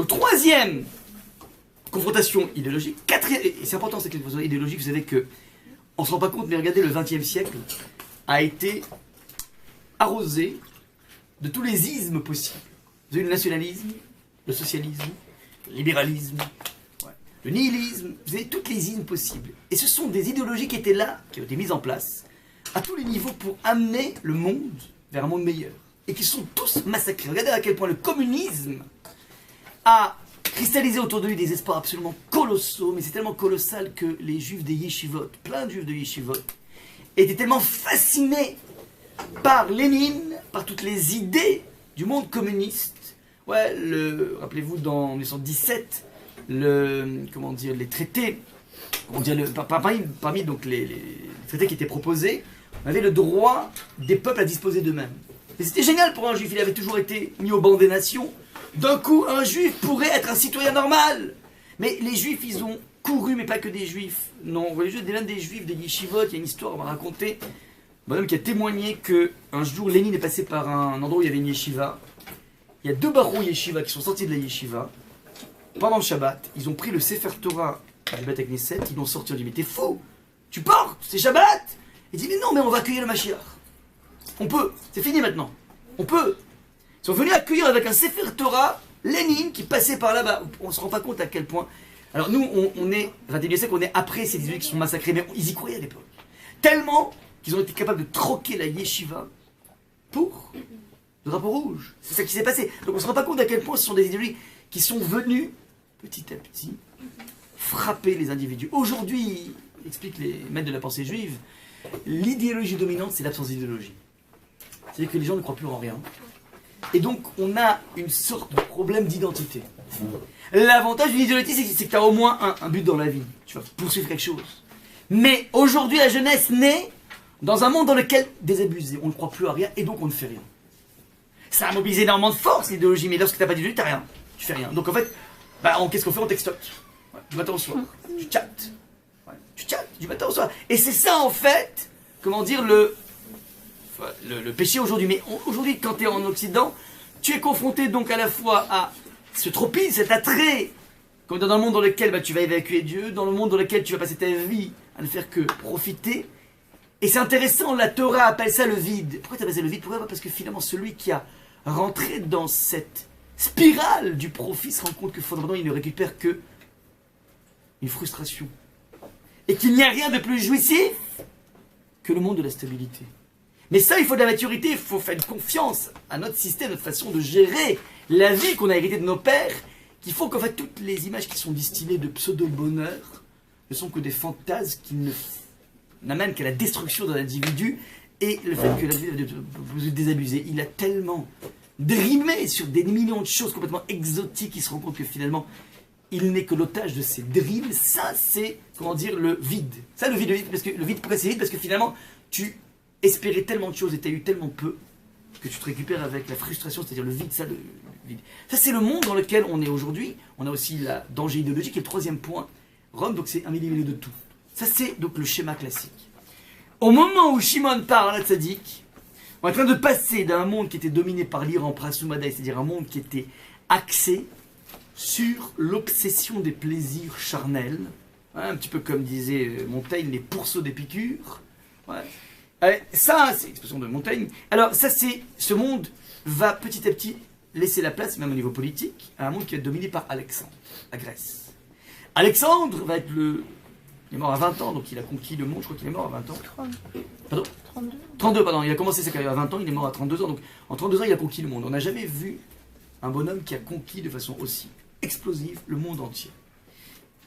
Donc troisième confrontation idéologique, quatrième, et c'est important cette confrontation idéologique, vous savez que on se rend pas compte, mais regardez, le XXe siècle a été arrosé de tous les ismes possibles. Vous avez le nationalisme, le socialisme, le libéralisme, le nihilisme, vous avez toutes les ismes possibles. Et ce sont des idéologies qui étaient là, qui ont été mises en place, à tous les niveaux pour amener le monde vers un monde meilleur. Et qui sont tous massacrés. Regardez à quel point le communisme a cristallisé autour de lui des espoirs absolument colossaux, mais c'est tellement colossal que les juifs des yeshivot, plein de juifs de yeshivot, étaient tellement fascinés par Lénine, par toutes les idées du monde communiste. Ouais, rappelez-vous, dans 1917, les traités, parmi donc les traités qui étaient proposés, on avait le droit des peuples à disposer d'eux-mêmes. Et c'était génial pour un juif, il avait toujours été mis au banc des nations. D'un coup, un juif pourrait être un citoyen normal. Mais les juifs, ils ont couru, mais pas que des juifs. Non, vous voyez, même des juifs, des yeshivot, il y a une histoire, on m'a raconté. Un homme qui a témoigné qu'un jour, Lénine est passé par un endroit où il y avait une yeshiva. Il y a deux barreaux yeshiva qui sont sortis de la yeshiva. Pendant le Shabbat, ils ont pris le Sefer Torah du Beth Knesset, ils l'ont sorti, on dit mais t'es fou, tu portes, c'est Shabbat. Il dit mais non, mais on va accueillir le Mashiach. On peut, c'est fini maintenant, on peut. Ils sont venus accueillir avec un Sefer Torah Lénine qui passait par là-bas. On ne se rend pas compte à quel point. Alors nous, on est, 21e siècle, on est après ces 18 qui sont massacrés, mais ils y croyaient à l'époque. Tellement qu'ils ont été capables de troquer la yeshiva pour le drapeau rouge. C'est ça qui s'est passé. Donc on ne se rend pas compte à quel point ce sont des idéologies qui sont venues petit à petit frapper les individus. Aujourd'hui, expliquent les maîtres de la pensée juive, l'idéologie dominante, c'est l'absence d'idéologie. C'est-à-dire que les gens ne croient plus en rien. Et donc, on a une sorte de problème d'identité. L'avantage d'une idéologie, c'est que tu as au moins un but dans la vie. Tu vas poursuivre quelque chose. Mais aujourd'hui, la jeunesse naît dans un monde dans lequel, désabusé, on ne croit plus à rien et donc on ne fait rien. Ça a mobilisé énormément de force, l'idéologie, mais lorsque tu n'as pas d'idéologie, tu n'as rien. Tu fais rien. Donc en fait, qu'est-ce qu'on fait? On textote. Du matin au soir. Tu chattes. Tu chattes du matin au soir. Et c'est ça, en fait, comment dire, le péché aujourd'hui. Mais aujourd'hui, quand tu es en Occident, tu es confronté donc à la fois à ce tropisme, cet attrait, comme dans le monde dans lequel tu vas évacuer Dieu, dans le monde dans lequel tu vas passer ta vie à ne faire que profiter. Et c'est intéressant, la Torah appelle ça le vide. Pourquoi tu appelles ça le vide? Pourquoi? Parce que finalement, celui qui a rentré dans cette spirale du profit se rend compte que fondamentalement, il ne récupère que une frustration. Et qu'il n'y a rien de plus jouissif que le monde de la stabilité. Mais ça, il faut de la maturité, il faut faire confiance à notre système, notre façon de gérer la vie qu'on a héritée de nos pères, qu'il faut qu'en fait, toutes les images qui sont distillées de pseudo-bonheur ne sont que des fantasmes qui n'amènent qu'à la destruction de l'individu et le fait que l'individu est désabusé. Il a tellement drimé sur des millions de choses complètement exotiques qu'il se rend compte que finalement, il n'est que l'otage de ces drims. Ça, c'est, comment dire, le vide. Ça, le vide, parce que le vide, pourquoi c'est vide? Parce que finalement, tu espérais tellement de choses et tu as eu tellement peu que tu te récupères avec la frustration, c'est-à-dire le vide, ça, le vide. Ça, c'est le monde dans lequel on est aujourd'hui. On a aussi la danger idéologique, et le troisième point, Rome, donc c'est un milieu de tout. Ça, c'est donc le schéma classique. Au moment où Shimon parle à Tzadik, on est en train de passer d'un monde qui était dominé par l'Iran Prasumadaï, c'est-à-dire un monde qui était axé sur l'obsession des plaisirs charnels, un petit peu comme disait Montaigne, les pourceaux d'Épicure. Ouais. Ça, c'est l'expression de Montaigne. Alors, ça, c'est ce monde va petit à petit laisser la place, même au niveau politique, à un monde qui va être dominé par Alexandre, la Grèce. Alexandre va être il est mort à 20 ans, donc il a conquis le monde, je crois qu'il est mort à 20 ans. 30. Pardon 32. 32, pardon, il a commencé sa carrière à 20 ans, il est mort à 32 ans, donc en 32 ans, il a conquis le monde. On n'a jamais vu un bonhomme qui a conquis de façon aussi explosive le monde entier.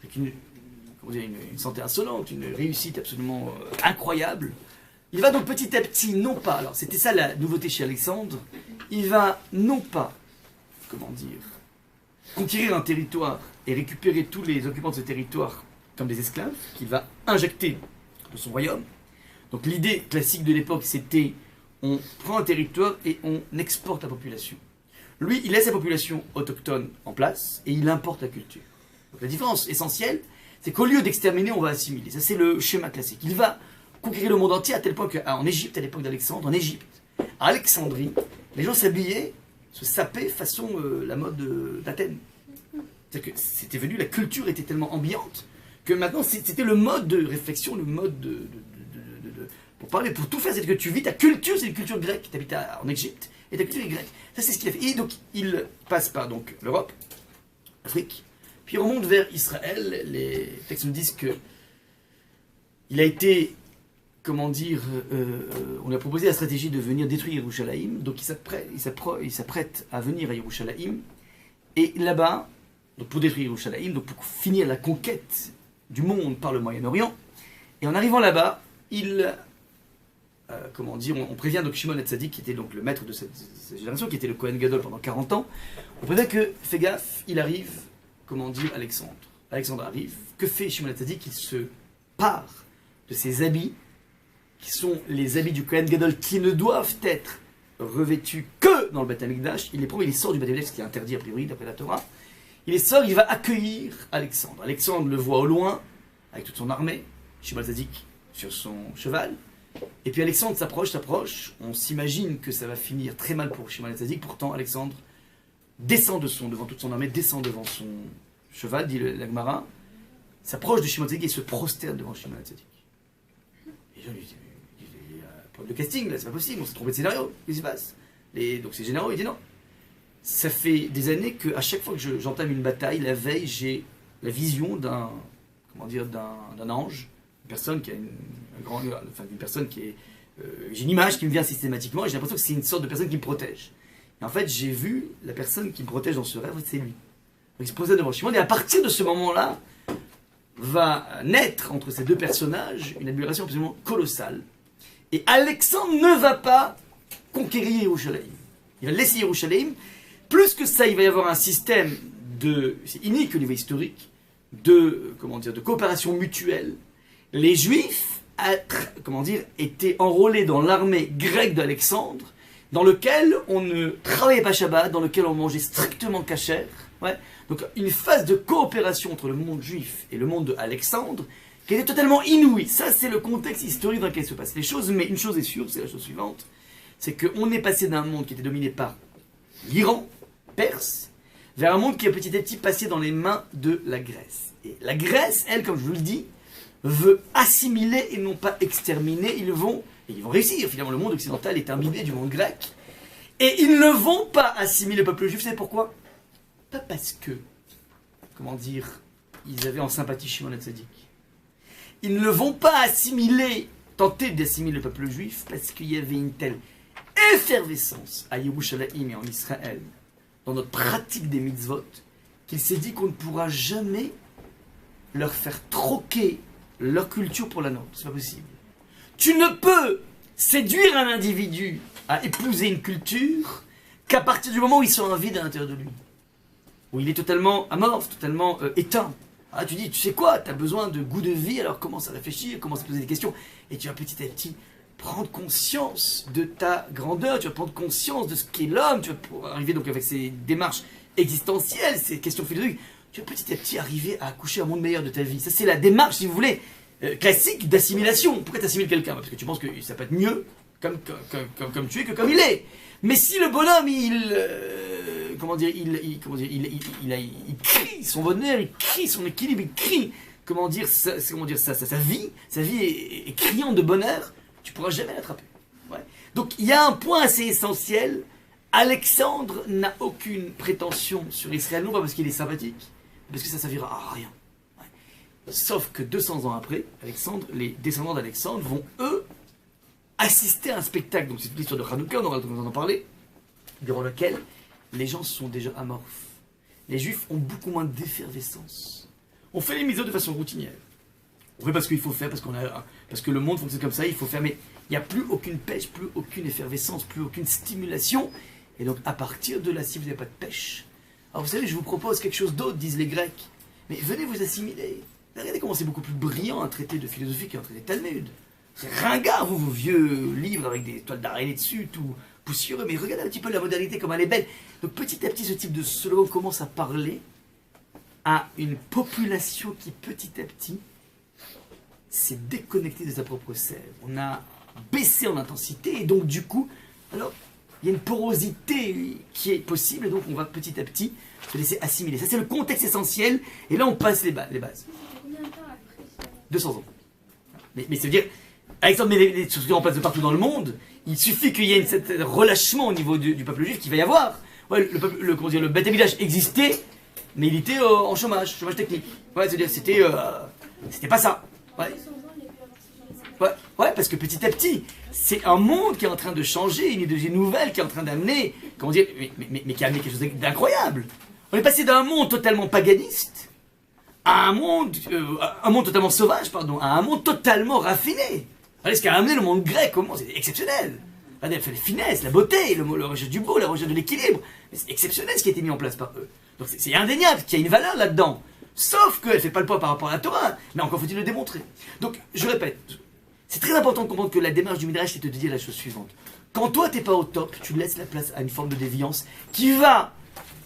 Avec une santé insolente, une réussite absolument incroyable. Il va donc petit à petit, non pas, alors c'était ça la nouveauté chez Alexandre, il va non pas, comment dire, conquérir un territoire et récupérer tous les occupants de ce territoire comme des esclaves, qu'il va injecter dans son royaume. Donc l'idée classique de l'époque, c'était on prend un territoire et on exporte la population. Lui, il laisse la population autochtone en place et il importe la culture. Donc la différence essentielle, c'est qu'au lieu d'exterminer, on va assimiler. Ça, c'est le schéma classique. Il va conquérir le monde entier à tel point qu'en Égypte, à l'époque d'Alexandre, en Égypte, à Alexandrie, les gens s'habillaient, se sapaient façon la mode d'Athènes. C'est-à-dire que c'était venu, la culture était tellement ambiante que maintenant c'était le mode de réflexion, le mode pour parler, pour tout faire. C'est que tu vis, ta culture, c'est une culture grecque. Tu habites en Égypte et ta culture est grecque. Ça, c'est ce qu'il a fait. Et donc, il passe par donc l'Europe, l'Afrique, puis il remonte vers Israël. Les textes nous disent que il a été, comment dire, on lui a proposé la stratégie de venir détruire Yerushalayim. Donc, il s'apprête à venir à Yerushalayim. Et là-bas, donc pour détruire Yerushalayim, donc pour finir la conquête du monde par le Moyen-Orient. Et en arrivant là-bas, comment dire, on prévient donc Shimon HaTzadik, qui était donc le maître de cette génération, qui était le Kohen Gadol pendant 40 ans. On prévient que, fais gaffe, il arrive, comment dire, Alexandre. Alexandre arrive. Que fait Shimon HaTzadik? Il se part de ses habits, qui sont les habits du Kohen Gadol, qui ne doivent être revêtus que dans le Beth Amikdash. Il les prend, il les sort du Beth Amikdash, ce qui est interdit a priori d'après la Torah. Il les sort, il va accueillir Alexandre. Alexandre le voit au loin, avec toute son armée, Shimon HaTzadik sur son cheval. Et puis Alexandre s'approche. On s'imagine que ça va finir très mal pour Shimon HaTzadik. Pourtant, Alexandre descend devant toute son armée, descend devant son cheval, dit la Gemara, s'approche de Shimon HaTzadik et se prosterne devant Shimon HaTzadik. Les gens lui disent, problème de casting, là, c'est pas possible, on s'est trompé de scénario, qu'est-ce qui se passe? Donc ces généraux, il dit non. Ça fait des années qu'à chaque fois que j'entame une bataille, la veille, j'ai la vision d'un ange, une personne qui a une personne qui est... j'ai une image qui me vient systématiquement et j'ai l'impression que c'est une sorte de personne qui me protège. Et en fait, j'ai vu la personne qui me protège dans ce rêve, c'est lui. Donc, il se posait devant Shimon et à partir de ce moment-là, va naître entre ces deux personnages une admiration absolument colossale. Et Alexandre ne va pas conquérir Yerushalayim. Il va laisser Yerushalayim. Plus que ça, il va y avoir un système c'est unique au niveau historique, de coopération mutuelle. Les Juifs, étaient enrôlés dans l'armée grecque d'Alexandre, dans lequel on ne travaillait pas Shabbat, dans lequel on mangeait strictement kasher. Ouais. Donc une phase de coopération entre le monde juif et le monde d'Alexandre, qui était totalement inouïe. Ça, c'est le contexte historique dans lequel se passent les choses. Mais une chose est sûre, c'est la chose suivante, c'est qu'on est passé d'un monde qui était dominé par l'Iran, Perse, vers un monde qui est petit à petit passé dans les mains de la Grèce. Et la Grèce, elle, comme je vous le dis, veut assimiler et non pas exterminer. Ils vont réussir. Finalement, le monde occidental est imbibé du monde grec. Et ils ne vont pas assimiler le peuple juif. Vous savez pourquoi? Pas parce que, ils avaient en sympathie Shimon HaTzadik. Ils ne vont pas tenter d'assimiler le peuple juif parce qu'il y avait une telle effervescence à Yerushalayim et en Israël, dans notre pratique des mitzvot, qu'il s'est dit qu'on ne pourra jamais leur faire troquer leur culture pour la nôtre. C'est pas possible. Tu ne peux séduire un individu à épouser une culture qu'à partir du moment où il sent un vide à l'intérieur de lui. Où il est totalement amorphe, totalement éteint. Ah, tu dis, tu sais quoi, tu as besoin de goût de vie, alors commence à réfléchir, commence à poser des questions, et tu vas petit à petit prendre conscience de ta grandeur, tu vas prendre conscience de ce qu'est l'homme, tu vas pouvoir arriver donc avec ces démarches existentielles, ces questions philosophiques, tu vas petit à petit arriver à accoucher un monde meilleur de ta vie. Ça, c'est la démarche, si vous voulez, classique d'assimilation. Pourquoi tu assimiles quelqu'un? Parce que tu penses que ça peut être mieux comme tu es que comme il est. Mais si le bonhomme, il crie son bonheur, il crie son équilibre, il crie, sa vie est criante de bonheur, tu ne pourras jamais l'attraper. Ouais. Donc il y a un point assez essentiel. Alexandre n'a aucune prétention sur Israël, non pas parce qu'il est sympathique, mais parce que ça ne servira à rien. Ouais. Sauf que 200 ans après, les descendants d'Alexandre vont, eux, assister à un spectacle. Donc c'est l'histoire de Hanouka, on aura l'occasion d'en parler, durant lequel les gens sont déjà amorphes. Les Juifs ont beaucoup moins d'effervescence. On fait les mitzvot de façon routinière. On fait parce qu'il faut faire, parce que le monde fonctionne comme ça, il faut faire, mais il n'y a plus aucune pêche, plus aucune effervescence, plus aucune stimulation. Et donc, à partir de là, si vous n'avez pas de pêche, alors vous savez, je vous propose quelque chose d'autre, disent les Grecs. Mais venez vous assimiler. Regardez comment c'est beaucoup plus brillant un traité de philosophie qu'un traité de Talmud. C'est ringard, vos vieux livres avec des toiles d'araignée dessus, tout poussiéreux. Mais regardez un petit peu la modalité, comme elle est belle. Donc, petit à petit, ce type de slogan commence à parler à une population qui, petit à petit, s'est déconnectée de sa propre sève. On a baissé en intensité, et donc, du coup, alors, il y a une porosité qui est possible, et donc on va petit à petit se laisser assimiler. Ça, c'est le contexte essentiel, et là, on passe les bases. 200 ans. Mais ça veut dire, Alexandre met les structures en place de partout dans le monde, il suffit qu'il y ait un relâchement au niveau du peuple juif qu'il va y avoir. Ouais, le Beth Amikdash existait, mais il était en chômage technique. Ouais, c'est-à-dire, c'était pas ça. Ouais, parce que petit à petit, c'est un monde qui est en train de changer, une idéologie nouvelle qui est en train d'amener, mais qui a amené quelque chose d'incroyable. On est passé d'un monde totalement paganiste à un monde totalement sauvage, pardon, à un monde totalement raffiné. Regardez ce qu'a amené le monde grec, comment c'est exceptionnel. Regardez, elle fait la finesse, la beauté, la recherche du beau, la recherche de l'équilibre. C'est exceptionnel ce qui a été mis en place par eux. Donc c'est indéniable qu'il y a une valeur là-dedans. Sauf qu'elle ne fait pas le poids par rapport à la Torah, mais encore faut-il le démontrer. Donc, je répète, c'est très important de comprendre que la démarche du Midrash, c'est de te dire la chose suivante. Quand toi, t'es pas au top, tu laisses la place à une forme de déviance qui va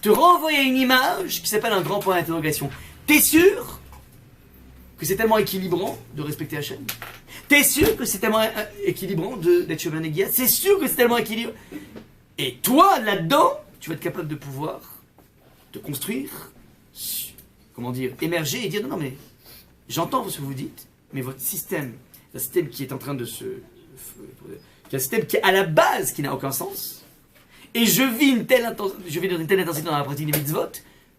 te renvoyer une image qui s'appelle un grand point d'interrogation. T'es sûr que c'est tellement équilibrant de respecter Hachem? T'es sûr que c'est tellement équilibrant d'être chemin Néguia? C'est sûr que c'est tellement équilibrant? Et toi, là-dedans, tu vas être capable de pouvoir te construire, comment dire, émerger et dire non, mais j'entends ce que vous dites, mais votre système, un système qui est en train de un système qui est à la base qui n'a aucun sens, et je vis dans une telle intensité dans la pratique des mitzvot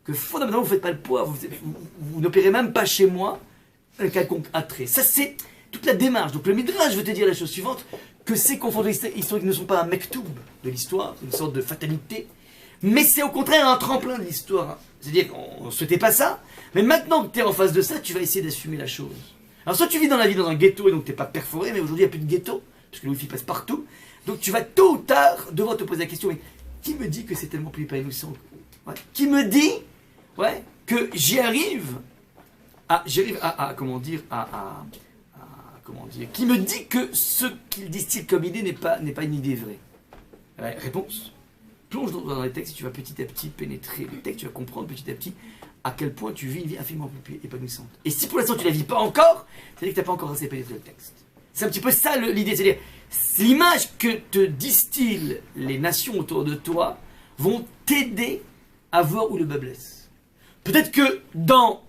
que fondamentalement vous ne faites pas le poids, vous n'opérez même pas chez moi un quelconque attrait. Ça c'est toute la démarche. Donc le Midrash veut te dire la chose suivante, que ces confondus historiques ne sont pas un mektoub de l'histoire, une sorte de fatalité, mais c'est au contraire un tremplin de l'histoire. C'est-à-dire qu'on ne souhaitait pas ça, mais maintenant que tu es en face de ça, tu vas essayer d'assumer la chose. Alors soit tu vis dans la vie dans un ghetto et donc tu n'es pas perforé, mais aujourd'hui il n'y a plus de ghetto, parce que le wifi passe partout, donc tu vas tôt ou tard devoir te poser la question, mais qui me dit que c'est tellement plus épanouissant? Qui me dit que comment dire, qui me dit que ce qu'il distille comme idée n'est pas une idée vraie? Réponse. Plonge dans les textes, tu vas petit à petit pénétrer le texte, tu vas comprendre petit à petit à quel point tu vis une vie infiniment plus épanouissante. Et si pour l'instant tu ne la vis pas encore, c'est-à-dire que tu n'as pas encore assez pénétré le texte. C'est un petit peu ça l'idée, c'est-à-dire l'image que te distillent les nations autour de toi vont t'aider à voir où le bas blesse. Peut-être que dans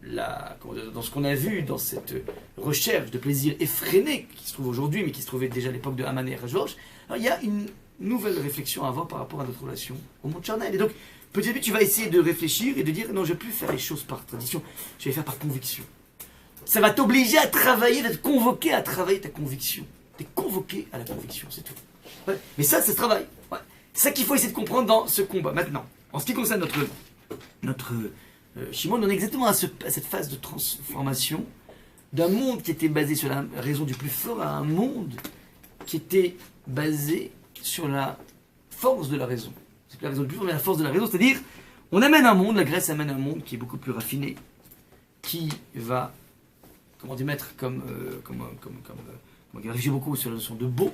ce qu'on a vu, dans cette recherche de plaisir effréné qui se trouve aujourd'hui, mais qui se trouvait déjà à l'époque de Haman et Rajorj, il y a une nouvelle réflexion à avoir par rapport à notre relation au monde charnel. Et donc, petit à petit, tu vas essayer de réfléchir et de dire, non, je ne vais plus faire les choses par tradition, je vais les faire par conviction. Ça va t'obliger à travailler, d'être convoqué à travailler ta conviction. Tu es convoqué à la conviction, c'est tout. Mais ça se travaille. C'est ça qu'il faut essayer de comprendre dans ce combat. Maintenant, en ce qui concerne notre Shimon, on est exactement à cette phase de transformation d'un monde qui était basé sur la raison du plus fort à un monde qui était basé sur la force de la raison. C'est la raison du plus fort, mais la force de la raison, c'est-à-dire, on amène un monde, la Grèce amène un monde qui est beaucoup plus raffiné, qui va, mettre réfléchir beaucoup sur la notion de beau,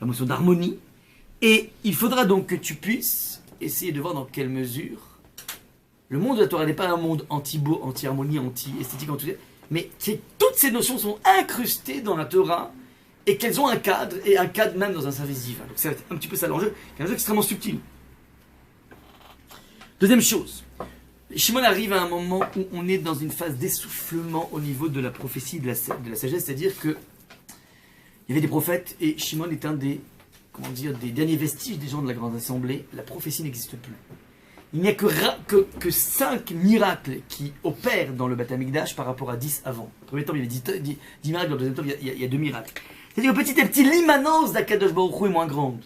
la notion d'harmonie, et il faudra donc que tu puisses essayer de voir dans quelle mesure le monde de la Torah n'est pas un monde anti-beau, anti-harmonie, anti-esthétique, mais que toutes ces notions sont incrustées dans la Torah et qu'elles ont un cadre, et un cadre même dans un service divin. Donc c'est un petit peu ça l'enjeu, qui est un jeu extrêmement subtil. Deuxième chose, Shimon arrive à un moment où on est dans une phase d'essoufflement au niveau de la prophétie, de la sagesse, c'est-à-dire que il y avait des prophètes et Shimon est un des derniers vestiges des gens de la grande assemblée. La prophétie n'existe plus. Il n'y a que 5 miracles qui opèrent dans le Beth Amikdash par rapport à 10 avant. Au premier temps, il y avait 10 miracles, dans le deuxième temps, il y a 2 miracles. C'est-à-dire que petit à petit, l'immanence d'Akadosh Baruch Hu est moins grande.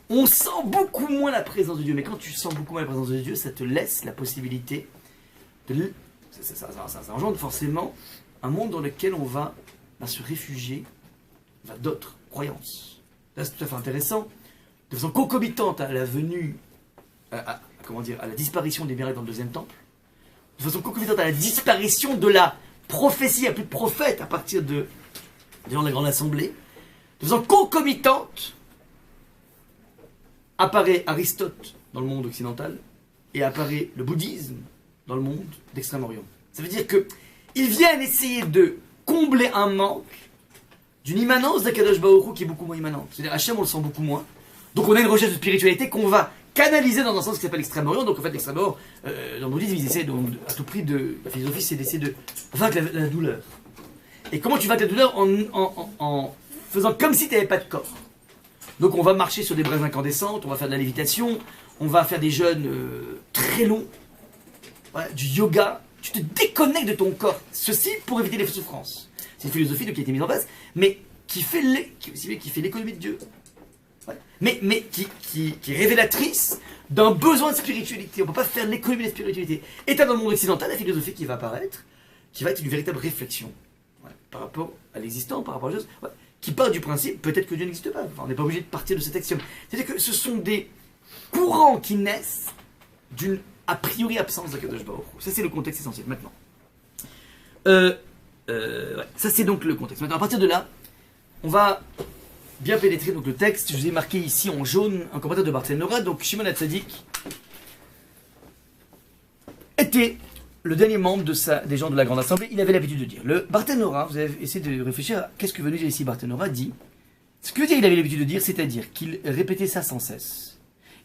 On sent beaucoup moins la présence de Dieu. Mais quand tu sens beaucoup moins la présence de Dieu, ça te laisse la possibilité ça engendre forcément un monde dans lequel on va se réfugier vers d'autres croyances. Là, c'est tout à fait intéressant. De façon concomitante à la venue, à la disparition des miracles dans le deuxième temple, de façon concomitante à la disparition de la prophétie, il n'y a plus de prophète à partir des gens de la grande assemblée, de façon concomitante, apparaît Aristote dans le monde occidental et apparaît le bouddhisme dans le monde d'Extrême-Orient. Ça veut dire qu'ils viennent essayer de combler un manque d'une immanence d'Akadosh Baruch Hu qui est beaucoup moins immanente. C'est-à-dire Hachem, on le sent beaucoup moins. Donc on a une recherche de spiritualité qu'on va canaliser dans un sens qui s'appelle l'extrême-orient. Donc en fait, l'extrême-orient, dans le bouddhisme, ils essaient donc, à tout prix de. La philosophie, c'est d'essayer de vaincre la douleur. Et comment tu vaincre la douleur en faisant comme si tu n'avais pas de corps. Donc on va marcher sur des braises incandescentes, on va faire de la lévitation, on va faire des jeûnes très longs, du yoga. Tu te déconnectes de ton corps. Ceci pour éviter les souffrances. C'est une philosophie qui a été mise en place, mais qui fait l'économie de Dieu. Ouais. Mais qui est révélatrice d'un besoin de spiritualité. On ne peut pas faire l'économie de la spiritualité. Et dans le monde occidental, la philosophie qui va apparaître, qui va être une véritable réflexion par rapport à l'existant, par rapport à la chose, qui part du principe, peut-être que Dieu n'existe pas. Enfin, on n'est pas obligé de partir de cet axiome. C'est-à-dire que ce sont des courants qui naissent d'une a priori absence d'Akadosh Baruch Hu. Ça, c'est le contexte essentiel. Maintenant. Ça, c'est donc le contexte. Maintenant, à partir de là, on va bien pénétrer donc, le texte. Je vous ai marqué ici en jaune un commentaire de Barthénora. Donc, Shimon HaTzadik était le dernier membre des gens de la Grande Assemblée. Il avait l'habitude de dire. Le Barthénora, vous avez essayé de réfléchir à qu'est-ce que veut nous dire ici Barthénora dit. Ce que veut dire il avait l'habitude de dire, c'est-à-dire qu'il répétait ça sans cesse.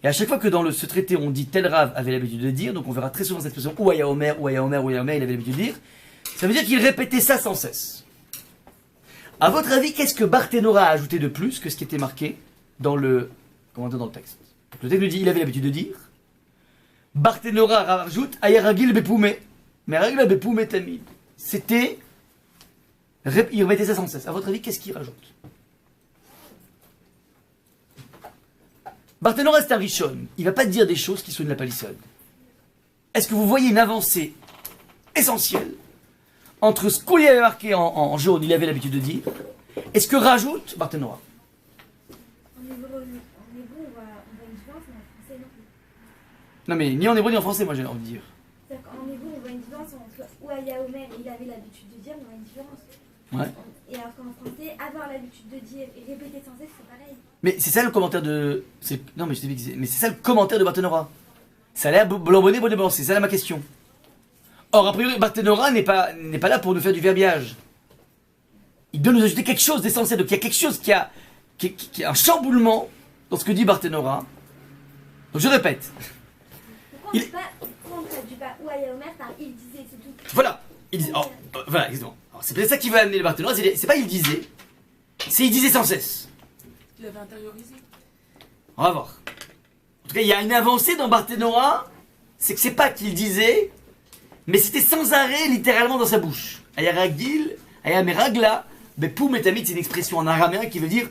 Et à chaque fois que dans ce traité on dit tel Rav avait l'habitude de dire, donc on verra très souvent cette expression Ouaya Omer, Ouaya Omer, Ouaya Omer, il avait l'habitude de dire, ça veut dire qu'il répétait ça sans cesse. A votre avis, qu'est-ce que Barthénora a ajouté de plus que ce qui était marqué dans le texte? Le texte nous dit il avait l'habitude de dire, Barthénora rajoute Ayaragil Bepoumé, mais Ragil Bepoumé Tamid. C'était, il remettait ça sans cesse. A votre avis, qu'est-ce qu'il rajoute? Barthénora c'est un richon, il ne va pas dire des choses qui sont de la palissade. Est-ce que vous voyez une avancée essentielle entre ce qu'on lui avait marqué en jaune, il avait l'habitude de dire, et ce que rajoute Barthénora? En hébreu, on voit une différence, mais en français, non plus. Non mais ni en hébreu ni en français, moi j'ai envie de dire. En hébreu, on voit une différence entre Ouaya Omer et il avait l'habitude de dire, mais on voit une différence. Ouais. Et alors qu'en français, avoir l'habitude de dire et répéter sans cesse, c'est pareil. Mais c'est ça le commentaire de... Non mais je t'ai dit, mais c'est ça le commentaire de Barthénora. Ça a l'air blanc, c'est ça ma question. Or, a priori, Barthénora n'est pas là pour nous faire du verbiage. Il doit nous ajouter quelque chose d'essentiel. Donc il y a quelque chose qui a un chamboulement dans ce que dit Barthénora. Donc je répète. Pourquoi on ne traduit pas Ouaya Omer par il disait, c'est tout. Voilà. Il disait... voilà, exactement. Alors, c'est peut-être ça qui va amener le Barthénora. C'est pas il disait, c'est il disait sans cesse. Il avait intériorisé. On va voir. En tout cas, il y a une avancée dans Barthénora. C'est que c'est pas qu'il disait, mais c'était sans arrêt, littéralement dans sa bouche. Ayaragil, Ayameragla, Bepoum et Tamid, c'est une expression en araméen qui veut dire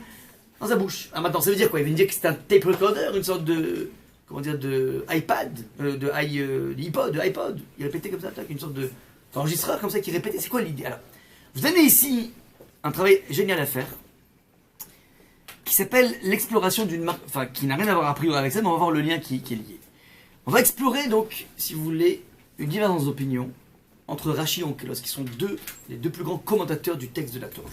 dans sa bouche. Ah, maintenant, ça veut dire quoi? Il veut dire que c'est un tape recorder, une sorte de. Comment dire? De iPad, de iPod. Il répétait comme ça, une sorte de. Enregistreur comme ça qui répétait. C'est quoi l'idée? Alors, vous avez ici un travail génial à faire qui s'appelle l'exploration d'une marque, enfin qui n'a rien à voir a priori avec ça, mais on va voir le lien qui est lié. On va explorer donc, si vous voulez, une divergence d'opinion entre Rashi et Onkelos, qui sont les deux plus grands commentateurs du texte de la Torah.